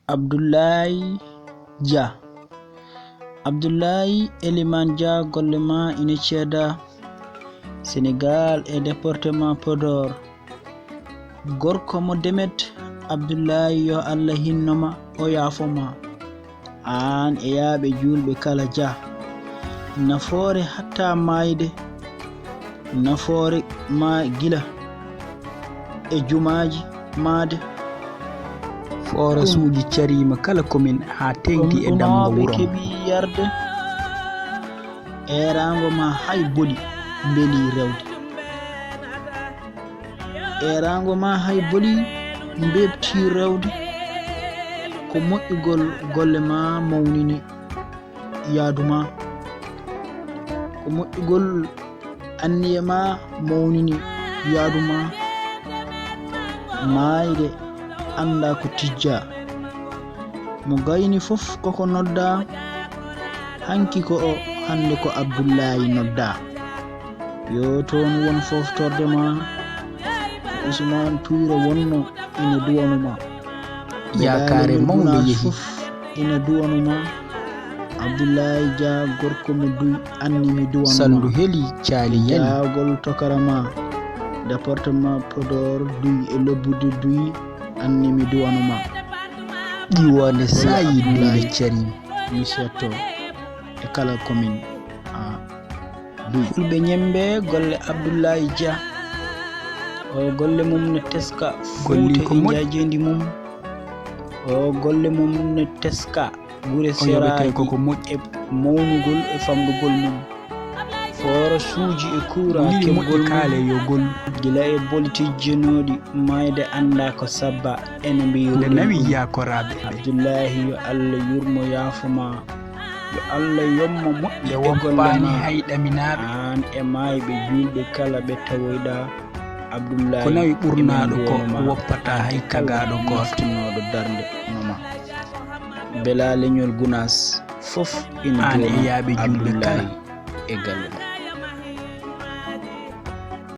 Abdoulaye Dia. Abdoulaye Elimane Dia golle ma ina ceeda Sénégal e département Podor. Gorko mo demet Abdoulaye yo Allah hinnoma o yaafoma an e yaaɓe julɓe kala Dia. Nafoore hatta mayde, nafoore ma gila e jumaji maade, forasuuji carima kala komin ha tengti e damma wuro ma. Keɓi yarde erago ma hay boli beeli rewde, erago ma hay boli mbebti rewde. Ko moƴƴugol golle ma mawnini yaaduma, ko moƴƴugol anniye ma mawnini yaaduma. Maayde anda ko tijja, mo gayni fof koko nodda, hanki ko o hande ko Abdoulaye nodda. Yo toon won foftorde ma, Ousmane Touré wonno ina duwanuma, yakare mawde yehi ina duwanuma. Abdoulaye Dia gorko mo duy anni mi duwanuma, sallu heli caali yani jaagol tokarama département Podor duy e lobbude duy anni mi duwanuma. Ƴiwonde sayi duyle carim monsieur to e kala commune duy. Fulɓe ñembe golle Abdoulaye Dia, o golle mum ne teska Fouta e jajendi mum, o golle mum ne teska gure seraji e mawnugol e famdugol mum. Forasuuji e kuura kebgol kaale yo gol gila e boltijje noɗi mayde anda ko sabba ene mbiru nde nawi yakoraɓe. Abdoulaye yo Allah yurmo yaafoma, yo Allah yommo moƴƴi e golle ma hay ɗaminaɓe an e mayɓe julɓe kala ɓe tawoyɗa. Abdoulaye ko nawi ɓurnaɗo ko woppata hay kagaɗo goftinoɗo darde noma. Bela leñol Gunas fof ina duwama Abdoulaye e galle ma.